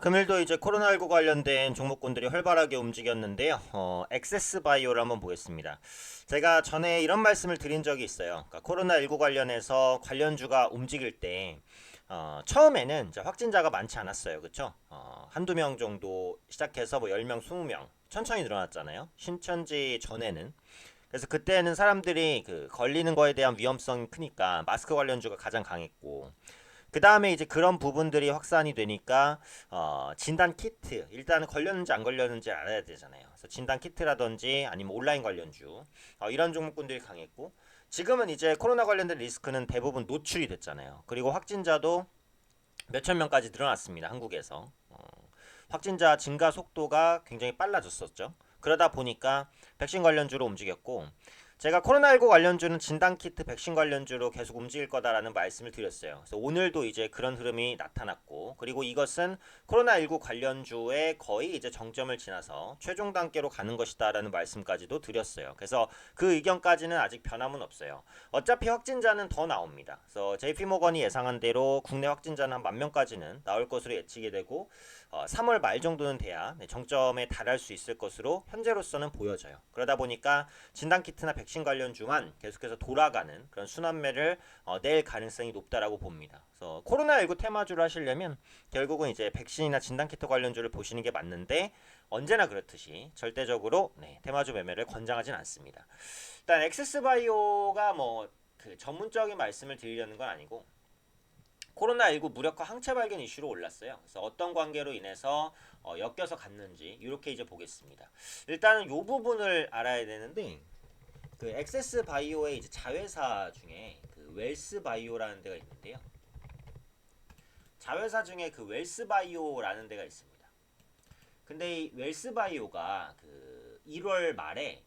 금일도 이제 코로나19 관련된 종목군들이 활발하게 움직였는데요. 액세스 바이오를 한번 보겠습니다. 제가 전에 이런 말씀을 드린 적이 있어요. 그러니까 코로나19 관련해서 관련주가 움직일 때, 처음에는 이제 확진자가 많지 않았어요. 그쵸? 한두 명 정도 시작해서 뭐 10명, 20명 천천히 늘어났잖아요. 신천지 전에는. 그래서 그때는 사람들이 그 걸리는 거에 대한 위험성이 크니까 마스크 관련주가 가장 강했고, 그 다음에 이제 그런 부분들이 확산이 되니까 진단 키트 일단은 걸렸는지 안 걸렸는지 알아야 되잖아요. 그래서 진단 키트라든지 아니면 온라인 관련주 이런 종목군들이 강했고, 지금은 이제 코로나 관련된 리스크는 대부분 노출이 됐잖아요. 그리고 확진자도 몇천 명까지 늘어났습니다. 한국에서 확진자 증가 속도가 굉장히 빨라졌었죠. 그러다 보니까 백신 관련주로 움직였고, 제가 코로나19 관련주는 진단키트 백신 관련주로 계속 움직일 거다라는 말씀을 드렸어요. 그래서 오늘도 이제 그런 흐름이 나타났고, 그리고 이것은 코로나19 관련주의 거의 이제 정점을 지나서 최종 단계로 가는 것이다라는 말씀까지도 드렸어요. 그래서 그 의견까지는 아직 변함은 없어요. 어차피 확진자는 더 나옵니다. 그래서 JP모건이 예상한 대로 국내 확진자는 한 10,000명까지는 나올 것으로 예측이 되고, 3월 말 정도는 돼야 정점에 달할 수 있을 것으로 현재로서는 보여져요. 그러다 보니까 진단키트나 백신 관련주만 계속해서 돌아가는 그런 순환매를 낼 가능성이 높다라고 봅니다. 그래서 코로나19 테마주를 하시려면 결국은 이제 백신이나 진단키트 관련주를 보시는 게 맞는데, 언제나 그렇듯이 절대적으로 테마주 매매를 권장하진 않습니다. 일단 엑세스바이오가 뭐 그 전문적인 말씀을 드리려는 건 아니고, 코로나19 무력화 항체 발견 이슈로 올랐어요. 그래서 어떤 관계로 인해서 엮여서 갔는지 이렇게 이제 보겠습니다. 일단은 이 부분을 알아야 되는데, 그 액세스 바이오의 이제 자회사 중에 그 웰스 바이오라는 데가 있는데요. 자회사 중에 그 웰스 바이오라는 데가 있습니다. 근데 이 웰스 바이오가 그 1월 말에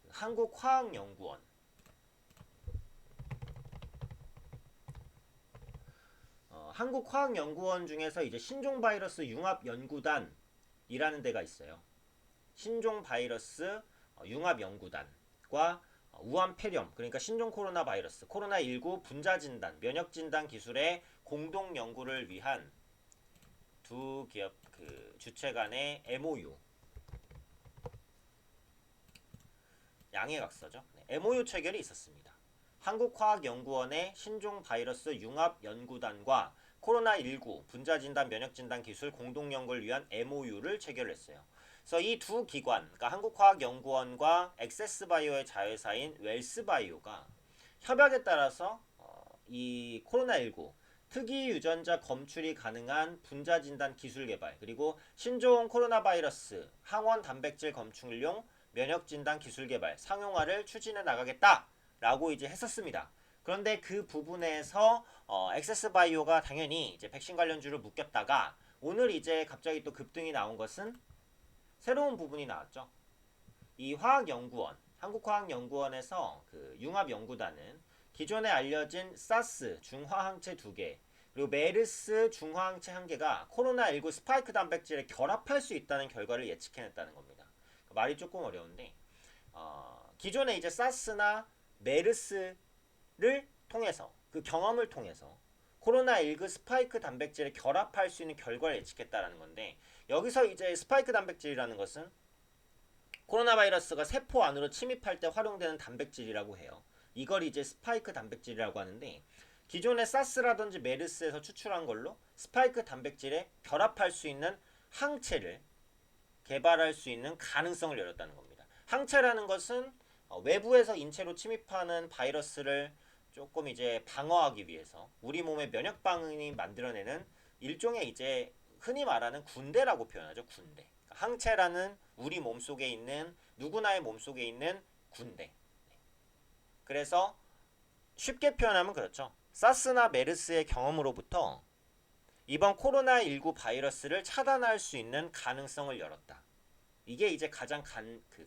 한국화학연구원 한국화학연구원 중에서 이제 신종 바이러스 융합 연구단이라는 데가 있어요. 신종 바이러스 융합 연구단과 우한 폐렴, 그러니까 신종 코로나 바이러스, 코로나19 분자 진단, 면역 진단 기술의 공동 연구를 위한 두 기업 그 주체 간의 MOU, 양해각서죠. MOU 체결이 있었습니다. 한국화학연구원의 신종 바이러스 융합 연구단과 코로나19 분자 진단 면역 진단 기술 공동 연구를 위한 MOU를 체결했어요. 그래서 이 두 기관, 그러니까 한국화학연구원과 엑세스바이오의 자회사인 웰스바이오가 협약에 따라서 이 코로나19 특이 유전자 검출이 가능한 분자 진단 기술 개발, 그리고 신종 코로나 바이러스 항원 단백질 검출용 면역 진단 기술 개발 상용화를 추진해 나가겠다라고 이제 했었습니다. 그런데 그 부분에서 엑세스바이오가 당연히 이제 백신 관련주를 묶였다가, 오늘 이제 갑자기 또 급등이 나온 것은 새로운 부분이 나왔죠. 이 화학연구원, 한국화학연구원에서 그 융합연구단은 기존에 알려진 사스 중화항체 2개, 그리고 메르스 중화항체 1개가 코로나19 스파이크 단백질에 결합할 수 있다는 결과를 예측해냈다는 겁니다. 말이 조금 어려운데, 기존에 이제 사스나 메르스를 통해서, 그 경험을 통해서 코로나19 스파이크 단백질에 결합할 수 있는 결과를 예측했다는 건데, 여기서 이제 스파이크 단백질이라는 것은 코로나 바이러스가 세포 안으로 침입할 때 활용되는 단백질이라고 해요. 이걸 이제 스파이크 단백질이라고 하는데, 기존의 사스라든지 메르스에서 추출한 걸로 스파이크 단백질에 결합할 수 있는 항체를 개발할 수 있는 가능성을 열었다는 겁니다. 항체라는 것은 외부에서 인체로 침입하는 바이러스를 조금 이제 방어하기 위해서 우리 몸의 면역 반응이 만들어내는 일종의 이제 흔히 말하는 군대라고 표현하죠. 군대. 항체라는 우리 몸속에 있는, 누구나의 몸속에 있는 군대. 그래서 쉽게 표현하면 그렇죠. 사스나 메르스의 경험으로부터 이번 코로나19 바이러스를 차단할 수 있는 가능성을 열었다. 이게 이제 가장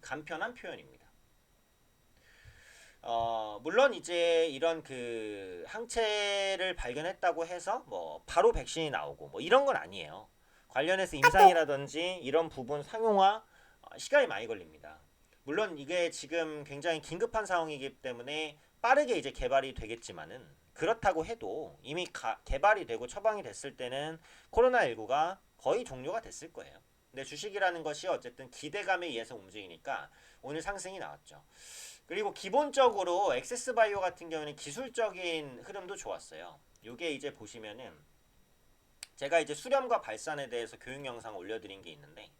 간편한 표현입니다. 물론 이제 이런 그 항체를 발견했다고 해서 뭐 바로 백신이 나오고 뭐 이런 건 아니에요. 관련해서 임상이라든지 이런 부분 상용화 시간이 많이 걸립니다. 물론 이게 지금 굉장히 긴급한 상황이기 때문에 빠르게 이제 개발이 되겠지만은, 그렇다고 해도 이미 개발이 되고 처방이 됐을 때는 코로나19가 거의 종료가 됐을 거예요. 근데 주식이라는 것이 어쨌든 기대감에 의해서 움직이니까 오늘 상승이 나왔죠. 그리고 기본적으로 엑세스바이오 같은 경우는 기술적인 흐름도 좋았어요. 요게 이제 보시면은 제가 이제 수렴과 발산에 대해서 교육 영상 올려드린 게 있는데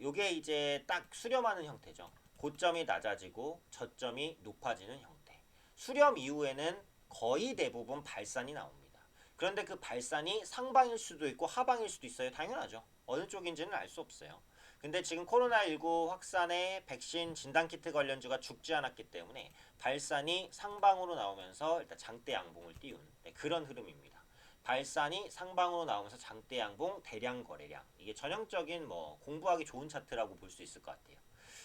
요게 이제 딱 수렴하는 형태죠. 고점이 낮아지고 저점이 높아지는 형태. 수렴 이후에는 거의 대부분 발산이 나옵니다. 그런데 그 발산이 상방일 수도 있고 하방일 수도 있어요. 당연하죠. 어느 쪽인지는 알 수 없어요. 근데 지금 코로나19 확산에 백신 진단키트 관련주가 죽지 않았기 때문에 발산이 상방으로 나오면서 일단 장대 양봉을 띄운 그런 흐름입니다. 발산이 상방으로 나오면서 장대 양봉 대량 거래량, 이게 전형적인 뭐 공부하기 좋은 차트라고 볼 수 있을 것 같아요.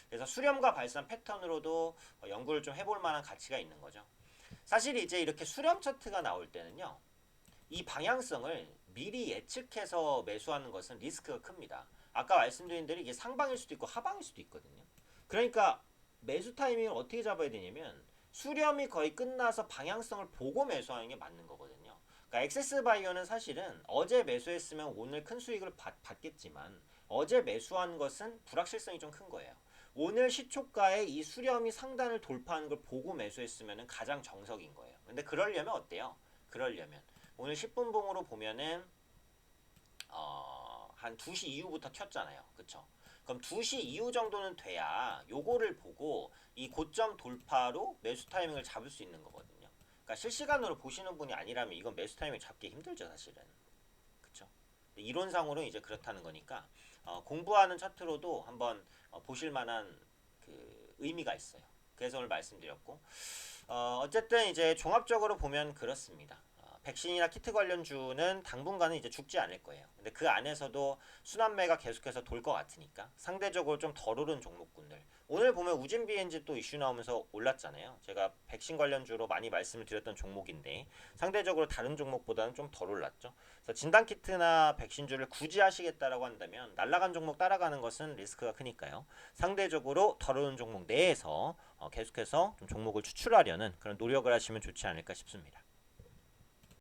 그래서 수렴과 발산 패턴으로도 연구를 좀 해볼 만한 가치가 있는 거죠. 사실 이제 이렇게 수렴 차트가 나올 때는요, 이 방향성을 미리 예측해서 매수하는 것은 리스크가 큽니다. 아까 말씀드린 대로 이게 상방일 수도 있고 하방일 수도 있거든요. 그러니까 매수 타이밍을 어떻게 잡아야 되냐면 수렴이 거의 끝나서 방향성을 보고 매수하는 게 맞는 거거든요. 그러니까 엑세스 바이오는 사실은 어제 매수했으면 오늘 큰 수익을 받겠지만 어제 매수한 것은 불확실성이 좀 큰 거예요. 오늘 시초가에 이 수렴이 상단을 돌파하는 걸 보고 매수했으면 가장 정석인 거예요. 근데 그러려면 어때요? 그러려면 오늘 10분 봉으로 보면은 한 2시 이후부터 켰잖아요. 그쵸? 그럼 2시 이후 정도는 돼야 요거를 보고 이 고점 돌파로 매수 타이밍을 잡을 수 있는 거거든요. 그러니까 실시간으로 보시는 분이 아니라면 이건 매수 타이밍 잡기 힘들죠, 사실은. 그쵸? 이론상으로는 이제 그렇다는 거니까 공부하는 차트로도 한번 보실 만한 그 의미가 있어요. 그래서 오늘 말씀드렸고 어쨌든 이제 종합적으로 보면 그렇습니다. 백신이나 키트 관련주는 당분간은 이제 죽지 않을 거예요. 근데 그 안에서도 순환매가 계속해서 돌 것 같으니까 상대적으로 좀 덜 오른 종목군들. 오늘 보면 우진 BNG 또 이슈 나오면서 올랐잖아요. 제가 백신 관련주로 많이 말씀을 드렸던 종목인데 상대적으로 다른 종목보다는 좀 덜 올랐죠. 그래서 진단 키트나 백신주를 굳이 하시겠다라고 한다면 날라간 종목 따라가는 것은 리스크가 크니까요. 상대적으로 덜 오른 종목 내에서 계속해서 좀 종목을 추출하려는 그런 노력을 하시면 좋지 않을까 싶습니다.